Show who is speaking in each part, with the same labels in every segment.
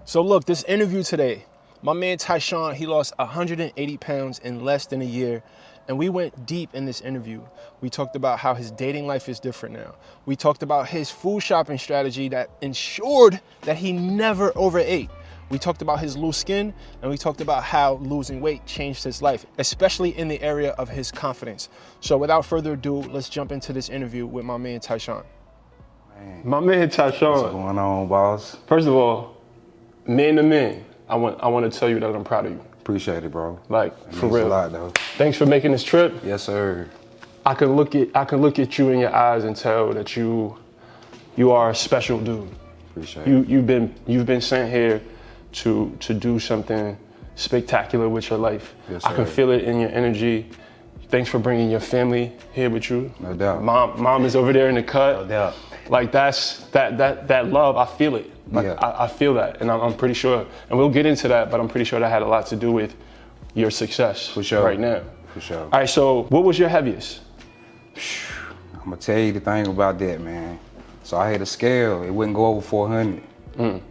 Speaker 1: So look, this interview today, my man Tyshawn, he lost 180 pounds in less than a year. And we went deep in this interview. We talked about how his dating life is different now. We talked about his food shopping strategy that ensured that he never overate. We talked about his loose skin, and we talked about how losing weight changed his life, especially in the area of his confidence. So without further ado, let's jump into this interview with my man Tyshawn.
Speaker 2: My man Tyshawn.
Speaker 3: What's going on, boss?
Speaker 2: First of all, man to man, I want to tell you that I'm proud of you.
Speaker 3: Appreciate it, bro.
Speaker 2: Like, for
Speaker 3: Means
Speaker 2: real.
Speaker 3: a lot, though.
Speaker 2: Thanks for making this trip.
Speaker 3: Yes, sir.
Speaker 2: I can look at you in your eyes and tell that you are a special dude.
Speaker 3: Appreciate it.
Speaker 2: You've been sent here to do something spectacular with your life.
Speaker 3: Yes,
Speaker 2: I can
Speaker 3: sir.
Speaker 2: feel it in your energy. Thanks for bringing your family here with you.
Speaker 3: No doubt.
Speaker 2: Mom is over there in the cut.
Speaker 3: No doubt.
Speaker 2: Like that love, I feel it. Like
Speaker 3: Yeah.
Speaker 2: I feel that, and I'm pretty sure, and we'll get into that, but I'm pretty sure that had a lot to do with your success
Speaker 3: For sure.
Speaker 2: right now.
Speaker 3: For sure.
Speaker 2: All right, so what was your heaviest?
Speaker 3: I'm going to tell you the thing about that, man. So I had a scale. It wouldn't go over 400.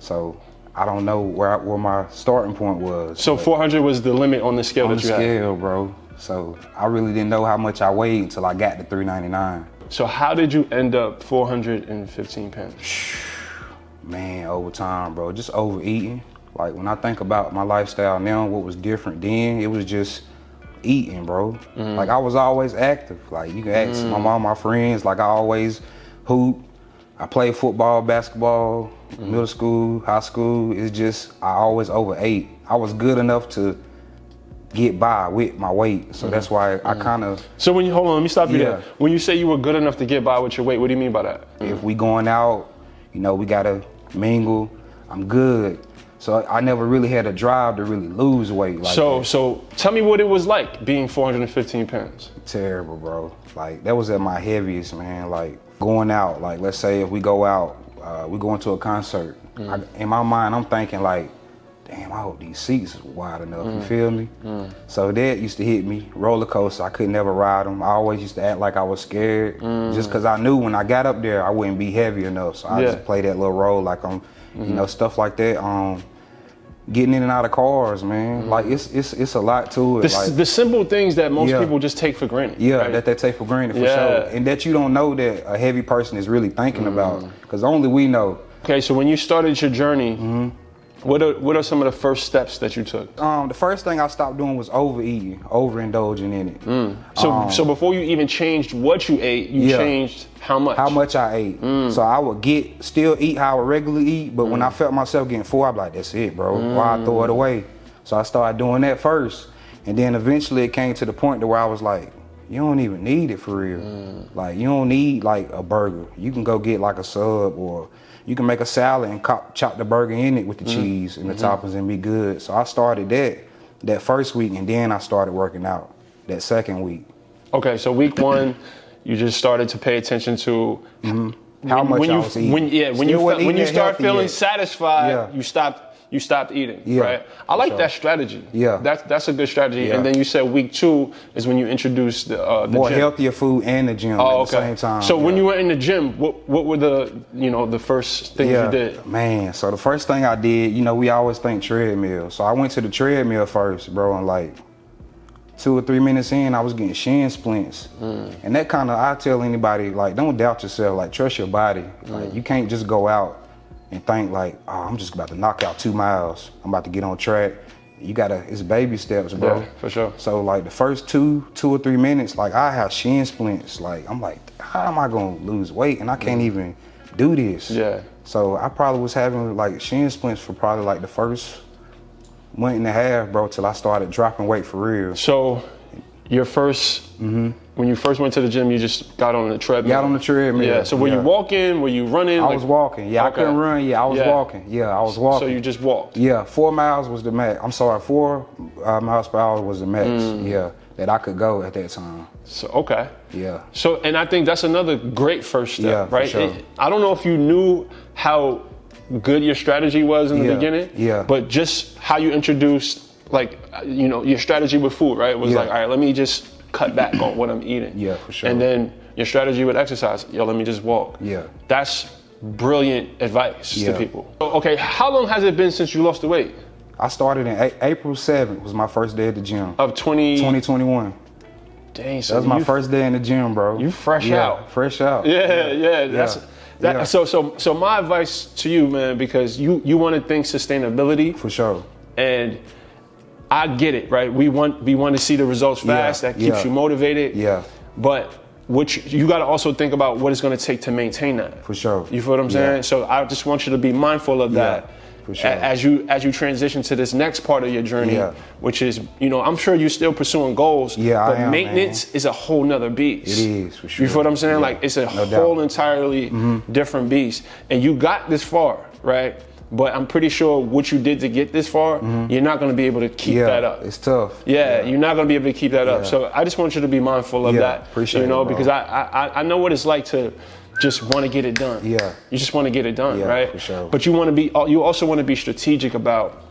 Speaker 3: So I don't know where my starting point was.
Speaker 2: So
Speaker 3: but
Speaker 2: 400 was the limit on the scale
Speaker 3: on
Speaker 2: that
Speaker 3: the
Speaker 2: you had.
Speaker 3: scale, bro. So I really didn't know how much I weighed until I got to 399.
Speaker 2: So how did you end up 415 pounds?
Speaker 3: Man, over time, bro, just overeating. Like, when I think about my lifestyle now, what was different then, it was just eating, bro. Like, I was always active. Like, you can ask my mom, my friends, like, I always hoop. I played football, basketball, middle school, high school. It's just, I always overate. I was good enough to get by with my weight. So that's why I kind of,
Speaker 2: So hold on, let me stop you
Speaker 3: Yeah.
Speaker 2: there. When you say you were good enough to get by with your weight, what do you mean by that?
Speaker 3: if we going out, you know, we gotta mingle, I'm good. So I never really had a drive to really lose weight. Like
Speaker 2: So tell me what it was like being 415 pounds.
Speaker 3: terrible, bro. Like, that was at my heaviest, man. Like, going out, like, let's say if we go out, we going to a concert. In my mind, I'm thinking like, damn, I hope these seats is wide enough, you feel me? So that used to hit me. Roller coaster, I could never ride them. I always used to act like I was scared, just because I knew when I got up there, I wouldn't be heavy enough. So I just play that little role like I'm, you know, stuff like that. Getting in and out of cars, man. Like, it's a lot to it.
Speaker 2: The simple things that most
Speaker 3: Yeah.
Speaker 2: people just take for granted.
Speaker 3: Yeah,
Speaker 2: right?
Speaker 3: that they take for granted, for
Speaker 2: Yeah.
Speaker 3: sure. And that you don't know that a heavy person is really thinking about. Because only we know.
Speaker 2: Okay, so when you started your journey, what are some of the first steps that you took?
Speaker 3: The first thing I stopped doing was overeating, overindulging in it.
Speaker 2: So before you even changed what you ate, you
Speaker 3: Yeah.
Speaker 2: changed how much?
Speaker 3: How much I ate. So I would still eat how I regularly eat, but when I felt myself getting full, I'd be like, that's it, bro. Why I throw it away? So I started doing that first. And then eventually it came to the point to where I was like, you don't even need it for real. Like, you don't need like a burger. You can go get like a sub, or you can make a salad and chop the burger in it with the cheese and the toppings and be good. So I started that first week, and then I started working out that second week.
Speaker 2: Okay, so week one, you just started to pay attention to
Speaker 3: How much I was eating.
Speaker 2: when
Speaker 3: Still wasn't
Speaker 2: you
Speaker 3: eating
Speaker 2: start
Speaker 3: that healthy
Speaker 2: feeling
Speaker 3: yet.
Speaker 2: satisfied,
Speaker 3: Yeah.
Speaker 2: you stopped eating,
Speaker 3: Yeah,
Speaker 2: right? I like
Speaker 3: sure.
Speaker 2: that strategy.
Speaker 3: Yeah.
Speaker 2: That's a good strategy.
Speaker 3: Yeah.
Speaker 2: And then you said week two is when you introduced the
Speaker 3: More
Speaker 2: gym.
Speaker 3: healthier food and the gym at the same time.
Speaker 2: So when
Speaker 3: yeah.
Speaker 2: you were in the gym, what were the first things you did?
Speaker 3: Man, so the first thing I did, you know, we always think treadmill. So I went to the treadmill first, bro, and like 2 or 3 minutes in, I was getting shin splints. And that kind of, I tell anybody, like, don't doubt yourself, like, trust your body. Like, you can't just go out and think like, oh, I'm just about to knock out 2 miles. I'm about to get on track. You gotta, it's baby steps, bro.
Speaker 2: Yeah, for sure.
Speaker 3: So like the first 2 or 3 minutes, like I have shin splints. Like, I'm like, how am I gonna lose weight? And I can't even do this.
Speaker 2: Yeah.
Speaker 3: So I probably was having like shin splints for probably like the first month and a half, bro, till I started dropping weight for real.
Speaker 2: So your first, when you first went to the gym, you just got on the treadmill?
Speaker 3: Got on the treadmill.
Speaker 2: Yeah, so were you walking, were you running?
Speaker 3: I was walking. Yeah,
Speaker 2: Okay.
Speaker 3: I couldn't run. Yeah, I was walking. Yeah, I was walking.
Speaker 2: So you just walked?
Speaker 3: Yeah, 4 miles was the max. I'm sorry, 4 miles per hour was the max. Yeah, that I could go at that time.
Speaker 2: So, okay.
Speaker 3: Yeah.
Speaker 2: So, and I think that's another great first step,
Speaker 3: Yeah, for
Speaker 2: right?
Speaker 3: sure.
Speaker 2: I don't know if you knew how good your strategy was in the beginning, but just how you introduced, like, you know, your strategy with food, right? It was like, all right, let me just cut back on what I'm eating.
Speaker 3: Yeah, for sure.
Speaker 2: And then your strategy with exercise, yo, let me just walk.
Speaker 3: Yeah.
Speaker 2: That's brilliant advice to people. Okay, how long has it been since you lost the weight?
Speaker 3: I started in April 7th was my first day at the gym.
Speaker 2: Of
Speaker 3: 2021.
Speaker 2: Dang, so
Speaker 3: that was my first day in the gym, bro.
Speaker 2: You fresh out.
Speaker 3: Fresh out.
Speaker 2: Yeah. So my advice to you, man, because you want to think sustainability.
Speaker 3: For sure.
Speaker 2: And I get it, right? We want to see the results fast. That keeps you motivated.
Speaker 3: Yeah.
Speaker 2: But you got to also think about what it's going to take to maintain that.
Speaker 3: For sure.
Speaker 2: You feel what I'm saying? So I just want you to be mindful of that.
Speaker 3: For sure.
Speaker 2: As you transition to this next part of your journey, which is, I'm sure you're still pursuing goals, but maintenance is a whole nother beast.
Speaker 3: It is, for sure.
Speaker 2: You feel what I'm saying? Yeah. Like, it's a whole entirely different beast. And you got this far, right? But I'm pretty sure what you did to get this far, you're not going to be able to keep that up.
Speaker 3: It's tough.
Speaker 2: Yeah, you're not going to be able to keep that up. So I just want you to be mindful of that.
Speaker 3: Appreciate it, bro.
Speaker 2: Because I know what it's like to just want to get it done.
Speaker 3: Yeah.
Speaker 2: You just want to get it done, right?
Speaker 3: For sure.
Speaker 2: But you also want to be strategic about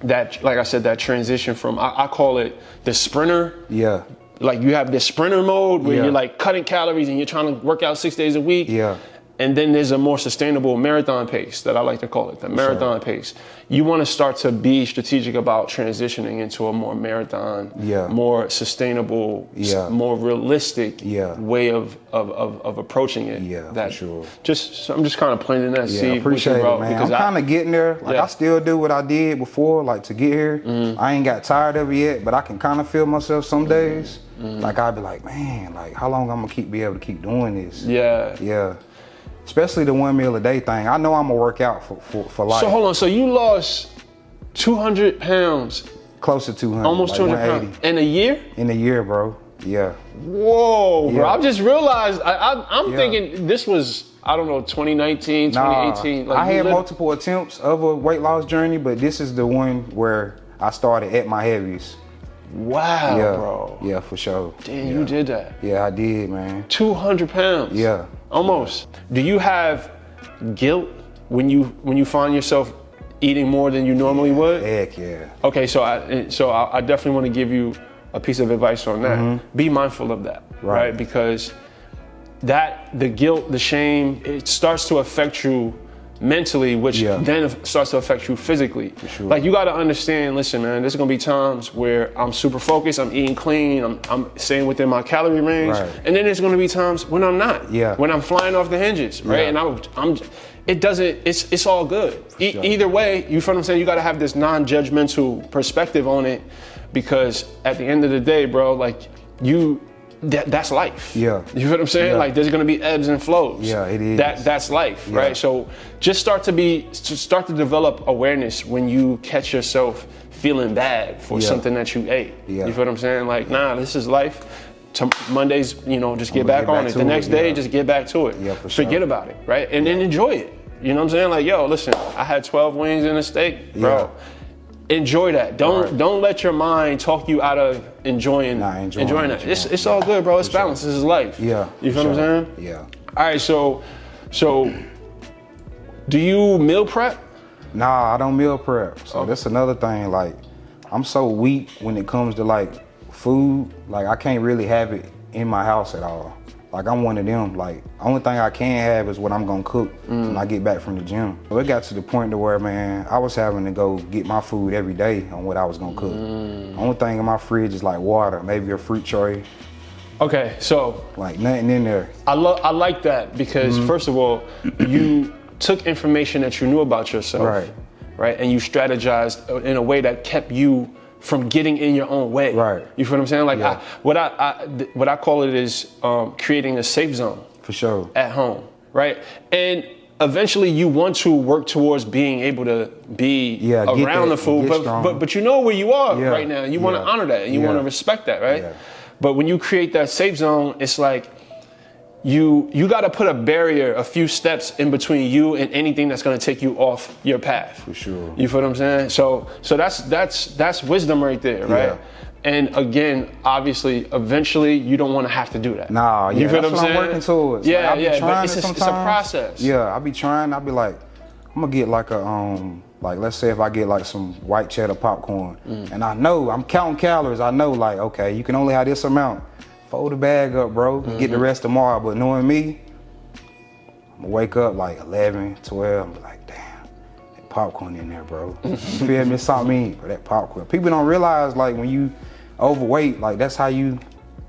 Speaker 2: that, like I said, that transition from, I call it the sprinter.
Speaker 3: Yeah.
Speaker 2: Like, you have this sprinter mode where you're like cutting calories and you're trying to work out 6 days a week.
Speaker 3: Yeah.
Speaker 2: And then there's a more sustainable marathon pace that I like to call it, the marathon pace. You want to start to be strategic about transitioning into a more marathon, more sustainable, more realistic way of approaching it.
Speaker 3: Yeah, for sure.
Speaker 2: I'm just kind of planting that seed.
Speaker 3: I appreciate it, man. I'm kind of getting there. Like, I still do what I did before, like, to get here. I ain't got tired of it yet, but I can kind of feel myself some days. Like, I'd be like, man, like, how long I'm gonna be able to keep doing this? Yeah. Especially the 1 meal a day thing. I know I'm gonna work out for life.
Speaker 2: So hold on, so you lost 200 pounds.
Speaker 3: Close to 200.
Speaker 2: Almost like 200 pounds. In a year?
Speaker 3: In a year, bro. Yeah.
Speaker 2: Whoa, bro. I just realized, I'm thinking this was, I don't know, 2019, 2018. Like,
Speaker 3: I had multiple attempts of a weight loss journey, but this is the one where I started at my heaviest.
Speaker 2: Wow, bro.
Speaker 3: Yeah, for sure.
Speaker 2: Damn, you did that.
Speaker 3: Yeah, I did, man.
Speaker 2: 200 pounds.
Speaker 3: Yeah.
Speaker 2: Almost. Do you have guilt when you find yourself eating more than you normally would?
Speaker 3: Heck yeah.
Speaker 2: Okay, so I definitely want to give you a piece of advice on that. Be mindful of that, right? Because the guilt, the shame, it starts to affect you mentally, which then starts to affect you physically.
Speaker 3: Sure.
Speaker 2: Like, you got to understand, listen, man, there's gonna be times where I'm super focused, I'm eating clean, I'm staying within my calorie range, and then there's gonna be times when I'm not, when I'm flying off the hinges, right? And it's all good. Either way, you feel what I'm saying? You got to have this non-judgmental perspective on it, because at the end of the day, bro, like, that's life.
Speaker 3: Yeah.
Speaker 2: You feel what I'm saying? Like, there's gonna be ebbs and flows.
Speaker 3: Yeah, it is.
Speaker 2: That's life, right? So just start to develop awareness when you catch yourself feeling bad for something that you ate. You feel what I'm saying? Like, nah, this is life. Mondays, just get back on it. The next day, just get back to it.
Speaker 3: Yeah, for sure.
Speaker 2: Forget about it, right? And then enjoy it. You know what I'm saying? Like, yo, listen, I had 12 wings and a steak, bro. Enjoy that. Don't let your mind talk you out of enjoying that. It's all good, bro. It's balance. This is life.
Speaker 3: Yeah.
Speaker 2: You feel what I'm saying?
Speaker 3: Yeah.
Speaker 2: All right. So do you meal prep?
Speaker 3: Nah, I don't meal prep. So that's another thing. Like, I'm so weak when it comes to, like, food. Like, I can't really have it in my house at all. Like, I'm one of them. Like, only thing I can have is what I'm gonna cook when I get back from the gym. So it got to the point to where, man, I was having to go get my food every day on what I was gonna cook. Only thing in my fridge is, like, water, maybe a fruit tray.
Speaker 2: Okay, so
Speaker 3: like, nothing in there.
Speaker 2: I like that, because first of all, you took information that you knew about yourself, right, and you strategized in a way that kept you from getting in your own way. Right. You feel what I'm saying? Like, what I call it is creating a safe zone.
Speaker 3: For sure.
Speaker 2: At home, right? And eventually you want to work towards being able to be around the food, but you know where you are right now. You want to honor that, and you want to respect that, right? But when you create that safe zone, it's like you got to put a barrier, a few steps in between you and anything that's going to take you off your path.
Speaker 3: For sure.
Speaker 2: You feel what I'm saying? So that's wisdom right there, right? Yeah. And again, obviously, eventually, you don't want to have to do that.
Speaker 3: Nah, yeah,
Speaker 2: you feel
Speaker 3: that's
Speaker 2: what I'm saying?
Speaker 3: I'm working towards.
Speaker 2: Yeah,
Speaker 3: like,
Speaker 2: but it's a process.
Speaker 3: Yeah, I be trying. I be like, I'm gonna get like a like, let's say if I get like some white cheddar popcorn, and I know I'm counting calories. I know, like, okay, you can only have this amount. Fold the bag up, bro. Get the rest tomorrow. But knowing me, I'm gonna wake up like 11, 12, I'm be like, damn, that popcorn in there, bro. You feel me? Something for that popcorn. People don't realize like when you overweight, like that's how you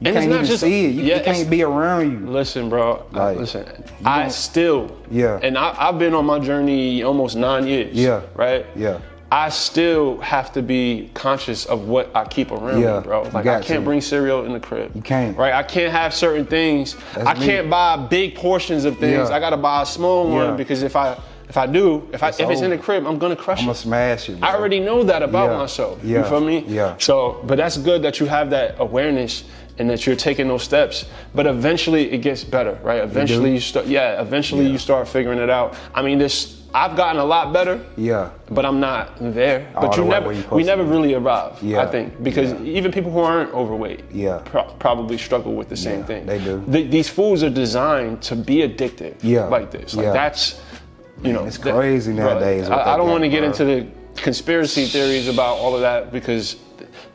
Speaker 3: can't even see it. You can't be around you.
Speaker 2: Listen, bro.
Speaker 3: Like,
Speaker 2: listen, I still, and I've been on my journey almost 9 years.
Speaker 3: Yeah.
Speaker 2: Right?
Speaker 3: Yeah.
Speaker 2: I still have to be conscious of what I keep around me, bro. Like I can't bring cereal in the crib.
Speaker 3: You can't.
Speaker 2: Right? I can't have certain things. I can't buy big portions of things. I gotta buy a small one because if it's in the crib, I'm gonna crush it.
Speaker 3: I'm gonna smash it, bro.
Speaker 2: I already know that about myself. You feel me?
Speaker 3: Yeah.
Speaker 2: So, but that's good that you have that awareness and that you're taking those steps. But eventually it gets better, right? Eventually you start. Yeah. Eventually you start figuring it out. I mean, I've gotten a lot better. Yeah. But I'm not there. But we never really arrive. Yeah. I think because even people who aren't overweight. Probably struggle with the same thing.
Speaker 3: They do.
Speaker 2: These foods are designed to be addictive. Like this. Like that's. You know,
Speaker 3: it's crazy nowadays.
Speaker 2: I don't want to get into the conspiracy theories about all of that because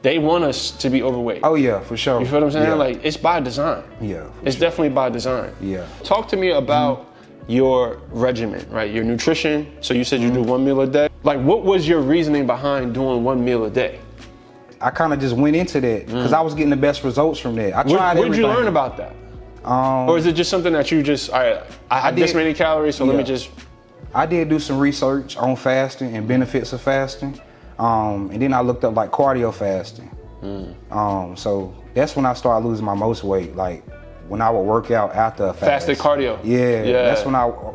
Speaker 2: they want us to be overweight.
Speaker 3: Oh yeah, for sure.
Speaker 2: You feel what I'm saying? Yeah. Like it's by design.
Speaker 3: Yeah.
Speaker 2: It's definitely by design.
Speaker 3: Yeah.
Speaker 2: Talk to me about your regimen, right? Your nutrition. So you said you do 1 meal a day. Like what was your reasoning behind doing 1 meal a day?
Speaker 3: I kind of just went into that because I was getting the best results from that. I tried everything.
Speaker 2: Where'd you learn about that? Or is it just something that you just, all right, I have this many calories, so let me just...
Speaker 3: I did do some research on fasting and benefits of fasting. And then I looked up like cardio fasting. So that's when I started losing my most weight. Like when I would work out after a fast.
Speaker 2: Fasted cardio.
Speaker 3: Yeah.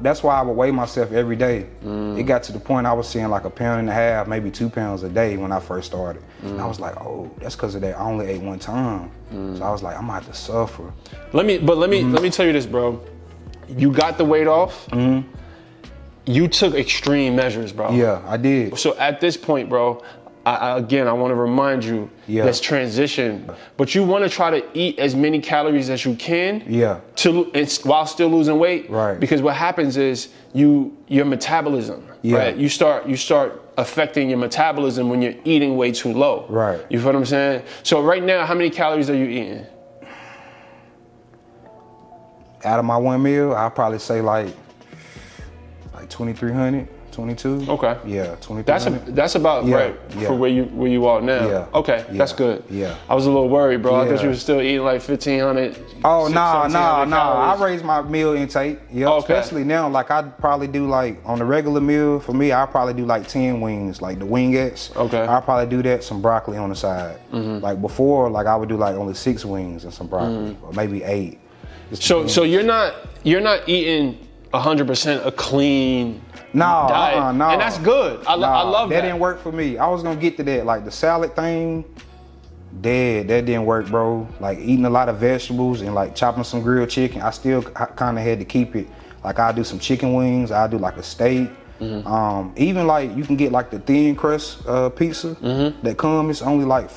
Speaker 3: That's why I would weigh myself every day. It got to the point I was seeing like 1.5 pounds, maybe 2 pounds a day when I first started. And I was like, oh, that's because of that. I only ate one time. So I was like, I'm gonna have to suffer.
Speaker 2: Let me tell you this, bro. You got the weight off. You took extreme measures, bro.
Speaker 3: Yeah, I did. So
Speaker 2: at this point, bro, I want to remind you this transition, but you want to try to eat as many calories as you can while still losing weight.
Speaker 3: Right.
Speaker 2: Because what happens is your metabolism, right? You start affecting your metabolism when you're eating way too low.
Speaker 3: Right.
Speaker 2: You feel what I'm saying? So right now, how many calories are you eating?
Speaker 3: Out of my 1 meal, I'll probably say like 2,300, 22.
Speaker 2: Okay.
Speaker 3: Yeah, 2,300.
Speaker 2: That's about right for where you are now.
Speaker 3: Yeah.
Speaker 2: Okay, that's good.
Speaker 3: Yeah.
Speaker 2: I was a little worried, bro. I thought you were still eating like 1,500.
Speaker 3: Oh, nah. I raised my meal intake. Yeah. Okay. Especially now, like I'd probably do like on the regular meal for me, I'd probably do like 10 wings, like the wingettes. Okay. I'd probably do that, some broccoli on the side. Like before, like I would do like only 6 wings and some broccoli, or maybe 8.
Speaker 2: So you're not eating 100% a clean diet. No. And that's good. I love that.
Speaker 3: That didn't work for me. I was gonna get to that. Like the salad thing, that didn't work, bro. Like eating a lot of vegetables and like chopping some grilled chicken, I still kind of had to keep it. Like I'll do some chicken wings, I'll do like a steak. Even like you can get like the thin crust pizza that comes, it's only like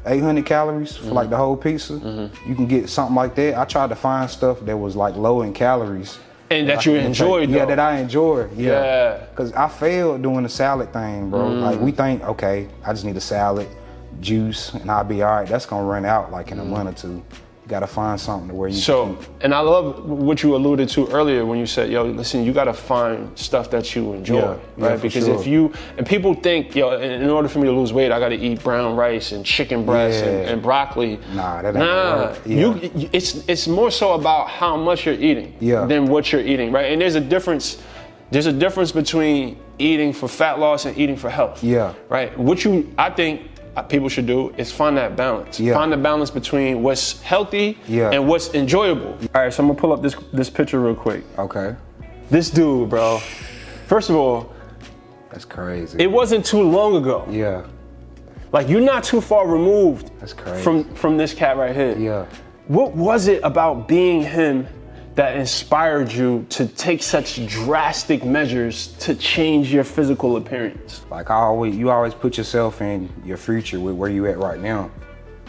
Speaker 3: 800 calories for like the whole pizza. You can get something like that. I tried to find stuff that was like low in calories.
Speaker 2: And that you enjoyed, though.
Speaker 3: Yeah, that I enjoyed. Yeah. Because I failed doing the salad thing, bro. Like we think, okay, I just need a salad, juice, and I'll be all right. That's gonna run out like in a month or two. You gotta find something to where you can eat.
Speaker 2: And I love what you alluded to earlier when you said, yo, listen, you gotta find stuff that you enjoy, right? Because if you, and people think, yo, in order for me to lose weight, I gotta eat brown rice and chicken breast and broccoli.
Speaker 3: Nah, that ain't work.
Speaker 2: It's more so about how much you're eating than what you're eating, right? And there's a difference between eating for fat loss and eating for health. Yeah. Right? I think people should do is find that balance. Find the balance between what's healthy and what's enjoyable. All right, so I'm gonna pull up this picture real quick.
Speaker 3: Okay.
Speaker 2: This dude, bro. First of all,
Speaker 3: that's crazy.
Speaker 2: It wasn't too long ago.
Speaker 3: Yeah.
Speaker 2: Like you're not too far removed.
Speaker 3: That's crazy.
Speaker 2: From this cat right here.
Speaker 3: Yeah.
Speaker 2: What was it about being him that inspired you to take such drastic measures to change your physical appearance?
Speaker 3: Like you always put yourself in your future with where you at right now.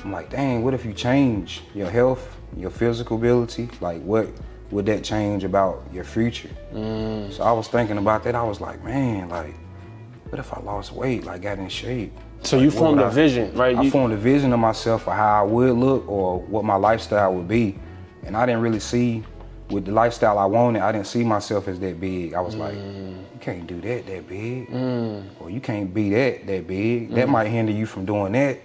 Speaker 3: I'm like, dang, what if you change your health, your physical ability? Like what would that change about your future? So I was thinking about that. I was like, man, like, what if I lost weight, like got in shape?
Speaker 2: So like, you formed a vision, right?
Speaker 3: I formed a vision of myself for how I would look or what my lifestyle would be. And I didn't really see with the lifestyle I wanted, I didn't see myself as that big. I was like, you can't do that big. Or you can't be that big. That might hinder you from doing that.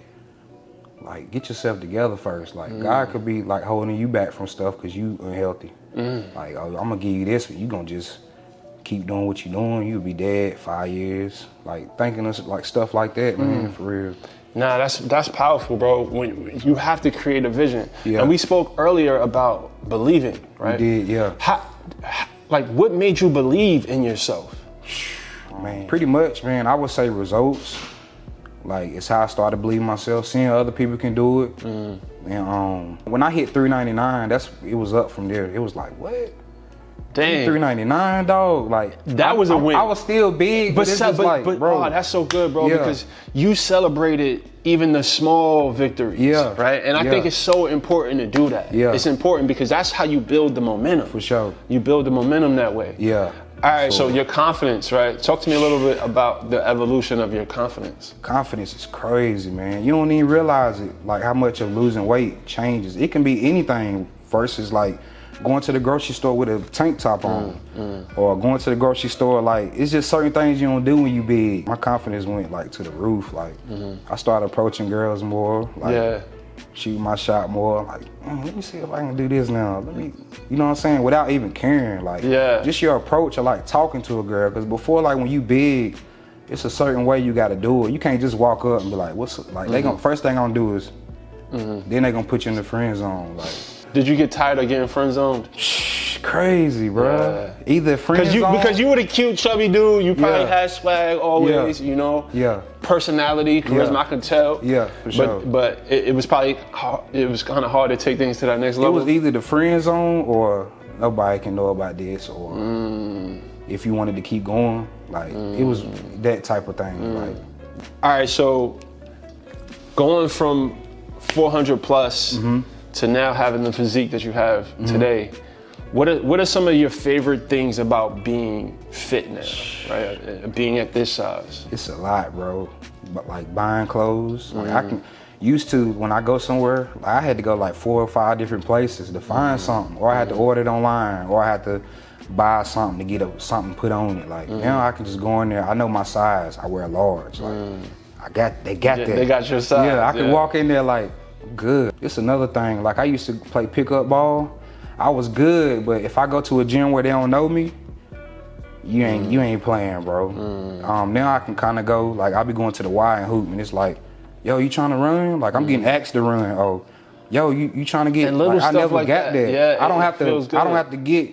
Speaker 3: Like, get yourself together first. Like, God could be like holding you back from stuff because you unhealthy. Like, oh, I'm gonna give you this, but you gonna just keep doing what you're doing. You'll be dead 5 years. Like, thinking of like stuff like that, man, for real.
Speaker 2: Nah, that's powerful, bro. When you have to create a vision.
Speaker 3: Yeah.
Speaker 2: And we spoke earlier about believing, right?
Speaker 3: We did, yeah.
Speaker 2: Like, what made you believe in yourself?
Speaker 3: Man, pretty much, man, I would say results. Like, it's how I started believing myself, seeing other people can do it. And when I hit 399, it was up from there. It was like, what?
Speaker 2: Dang.
Speaker 3: 399, dog. Like,
Speaker 2: that was a win.
Speaker 3: I was still big, but it's just like, bro.
Speaker 2: Oh, that's so good, bro, because you celebrated even the small victories, right? And I think it's so important to do that. Yeah. It's important because that's how you build the momentum.
Speaker 3: For sure.
Speaker 2: You build the momentum that way.
Speaker 3: Yeah.
Speaker 2: All right, so your confidence, right? Talk to me a little bit about the evolution of your confidence.
Speaker 3: Confidence is crazy, man. You don't even realize it, like how much of losing weight changes. It can be anything versus like going to the grocery store with a tank top on, or going to the grocery store, like, it's just certain things you don't do when you big. My confidence went like to the roof. Like, I started approaching girls more, like shoot my shot more. Like, let me see if I can do this now. Let me, you know what I'm saying? Without even caring, like, just your approach of like talking to a girl. Cause before, like when you big, it's a certain way you gotta do it. You can't just walk up and be like, what's up? Like, they gonna, first thing I'm gonna do is, then they gonna put you in the friend zone. Like,
Speaker 2: did you get tired of getting friend zoned?
Speaker 3: Crazy, bro. Either friend zone.
Speaker 2: Because you were the cute, chubby dude. You probably had swag always, you know? Personality, charisma, I can tell.
Speaker 3: Yeah, for sure.
Speaker 2: But it was probably, it was kind of hard to take things to that next level.
Speaker 3: It was either the friend zone or nobody can know about this, or if you wanted to keep going, like, it was that type of thing. Like,
Speaker 2: all right, so going from 400 plus to now having the physique that you have today, what are some of your favorite things about being fit now, right? Being at this size?
Speaker 3: It's a lot, bro. But like buying clothes, like I can, used to, when I go somewhere, I had to go like 4 or 5 different places to find something, or I had to order it online, or I had to buy something to get something put on it. Like, now I can just go in there. I know my size. I wear large. Like, they got that.
Speaker 2: They got your size.
Speaker 3: Yeah, I can walk in there like, good. It's another thing. Like, I used to play pickup ball. I was good, but if I go to a gym where they don't know me, you ain't playing, bro. Now I can kind of go, like, I'll be going to the Y and hoop, and it's like, yo, you trying to run? Like, I'm getting asked to run. Oh, yo, you trying to get? Like, I never
Speaker 2: like
Speaker 3: got that.
Speaker 2: Yeah,
Speaker 3: I don't have to get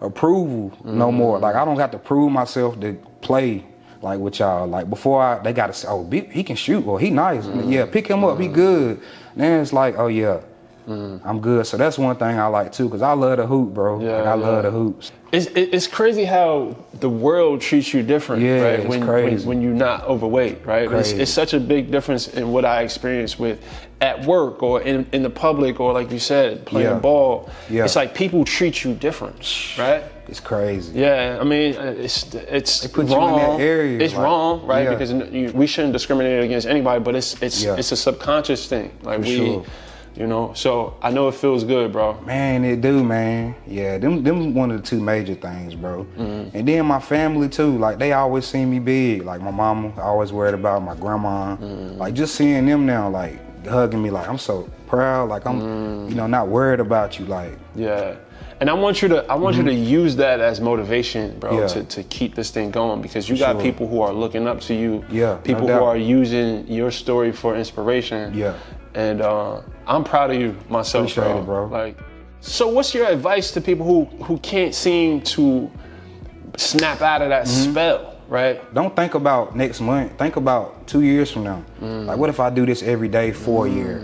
Speaker 3: approval no more. Like, I don't have to prove myself to play like with y'all. Like, before they gotta say, oh, he can shoot, or he nice. Yeah, pick him up, he good. Then it's like, oh yeah, I'm good. So that's one thing I like too, cause I love the hoop, bro.
Speaker 2: Yeah,
Speaker 3: like, I love the hoops.
Speaker 2: It's crazy how the world treats you different, right?
Speaker 3: It's crazy.
Speaker 2: When you're not overweight, right? It's such a big difference in what I experience with at work or in the public, or like you said, playing ball. It's like people treat you different, right?
Speaker 3: It's crazy.
Speaker 2: Yeah, I mean, it's
Speaker 3: they put
Speaker 2: wrong.
Speaker 3: You in that area.
Speaker 2: It's like, wrong, right? Because we shouldn't discriminate against anybody, but it's a subconscious thing. Like, you know, so I know it feels good, bro.
Speaker 3: Man, it do, man. Yeah, them one of the 2 major things, bro. And then my family too, like, they always see me big. Like, my mama, I always worried about my grandma. Like, just seeing them now, like, hugging me, like, I'm so proud. Like, I'm, you know, not worried about you, like.
Speaker 2: Yeah. And I want you to use that as motivation, bro, to keep this thing going, because you got people who are looking up to you. People who are using your story for inspiration. And I'm proud of you myself,
Speaker 3: Appreciate it, bro.
Speaker 2: Like, so what's your advice to people who can't seem to snap out of that spell, right?
Speaker 3: Don't think about next month. Think about 2 years from now. Like, what if I do this every day for a year?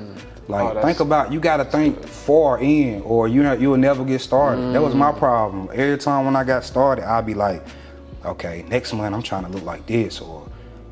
Speaker 3: Like, think about, you gotta think far in, or you'll never get started. That was my problem. Every time when I got started, I'd be like, okay, next month I'm trying to look like this, or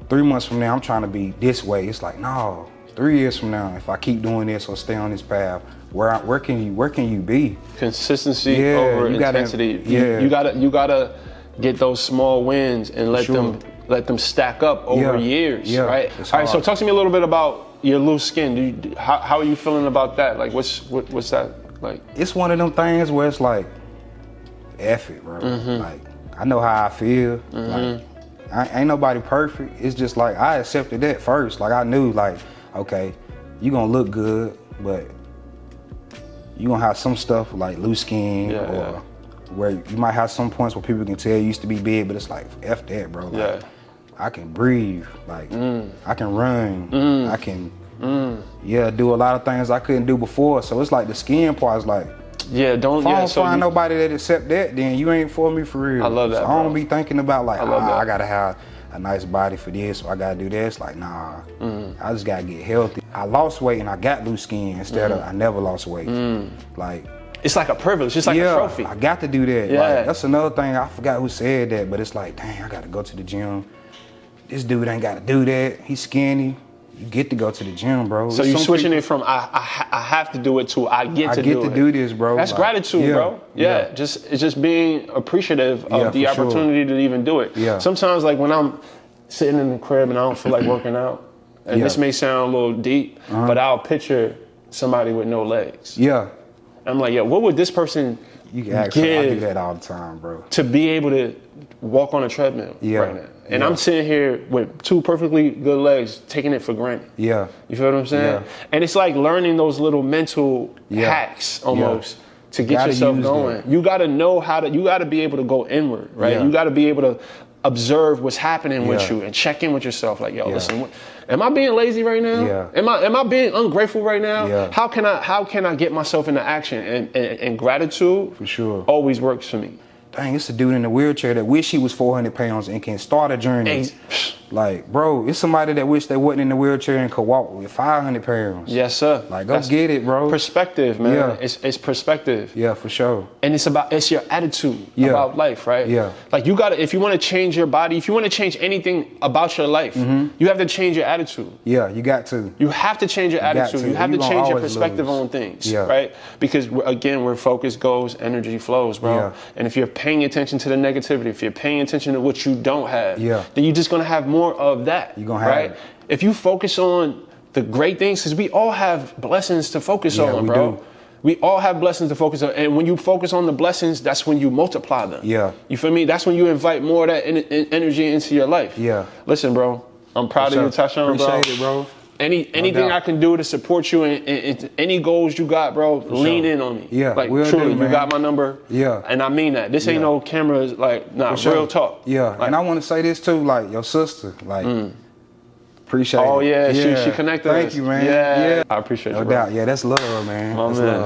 Speaker 3: 3 months from now I'm trying to be this way. It's like, no, 3 years from now, if I keep doing this or stay on this path, where can you be?
Speaker 2: Consistency over intensity. You gotta get those small wins and let them stack up over years, right? All right, so talk to me a little bit about your loose skin. How are you feeling about that? Like, what's that like?
Speaker 3: It's one of them things where it's like, F it, bro. Like, I know how I feel. Like, ain't nobody perfect. It's just like, I accepted that first. Like, I knew, like, okay, you gonna look good, but you gonna have some stuff like loose skin or where you might have some points where people can tell you used to be big, but it's like, F that, bro. Like, I can breathe. Like, I can run. I can, do a lot of things I couldn't do before. So it's like the skin part is like, if I don't find nobody that accept that, then you ain't for me for real.
Speaker 2: I love that,
Speaker 3: so
Speaker 2: bro.
Speaker 3: I don't be thinking about like, I gotta have a nice body for this, or I gotta do this. Like, nah, I just gotta get healthy. I lost weight and I got loose skin instead of I never lost weight. Like,
Speaker 2: it's like a privilege, it's like a trophy.
Speaker 3: I got to do that. Like, that's another thing, I forgot who said that, but it's like, dang, I gotta go to the gym. This dude ain't gotta do that. He's skinny. You get to go to the gym, bro.
Speaker 2: So you switching it from I have to do it to I get to do
Speaker 3: this, bro.
Speaker 2: That's like, gratitude, bro. It's just being appreciative of the opportunity to even do it. Sometimes, like when I'm sitting in the crib and I don't feel like working out, and this may sound a little deep, but I'll picture somebody with no legs. I'm like, what would this person
Speaker 3: give? I do that all the time, bro.
Speaker 2: To be able to walk on a treadmill right now. And I'm sitting here with two perfectly good legs, taking it for granted. You feel what I'm saying? And it's like learning those little mental hacks almost to get yourself going. That. You gotta know how to, you gotta be able to go inward, right? You gotta be able to observe what's happening with you and check in with yourself. Like, listen, am I being lazy right now? Am I being ungrateful right now? How can I get myself into action? And gratitude
Speaker 3: for sure
Speaker 2: always works for me.
Speaker 3: Dang, it's a dude in a wheelchair that wish he was 400 pounds and can start a journey. Like, bro, it's somebody that wish they wasn't in the wheelchair and could walk with 500 pounds.
Speaker 2: Yes, sir.
Speaker 3: Like, go get it, bro.
Speaker 2: Perspective, man. It's perspective.
Speaker 3: Yeah, for sure.
Speaker 2: And it's your attitude about life, right? Like, you gotta, if you want to change your body, if you want to change anything about your life, you have to change your attitude.
Speaker 3: You got to.
Speaker 2: You have to change your attitude. You have to change your perspective on things, right? Because again, where focus goes, energy flows, bro. And if you're paying attention to the negativity, if you're paying attention to what you don't have, then you're just gonna have more of that. You're gonna have it. If you focus on the great things, because we all have blessings to focus on, bro. We all have blessings to focus on, and when you focus on the blessings, that's when you multiply them. You feel me? That's when you invite more of that energy into your life. Listen, bro, I'm proud of you, Tyshawn, bro.
Speaker 3: Appreciate it, bro.
Speaker 2: Anything I can do to support you and any goals you got, bro, lean in on me. Like, truly, you got my number. And I mean that. This ain't no cameras, like, real talk.
Speaker 3: Like, and I want to say this too, like, your sister, like, appreciate it.
Speaker 2: Oh, she connected us.
Speaker 3: Thank you, man.
Speaker 2: I appreciate you, bro.
Speaker 3: No doubt. Yeah, that's love, man.
Speaker 2: That's love.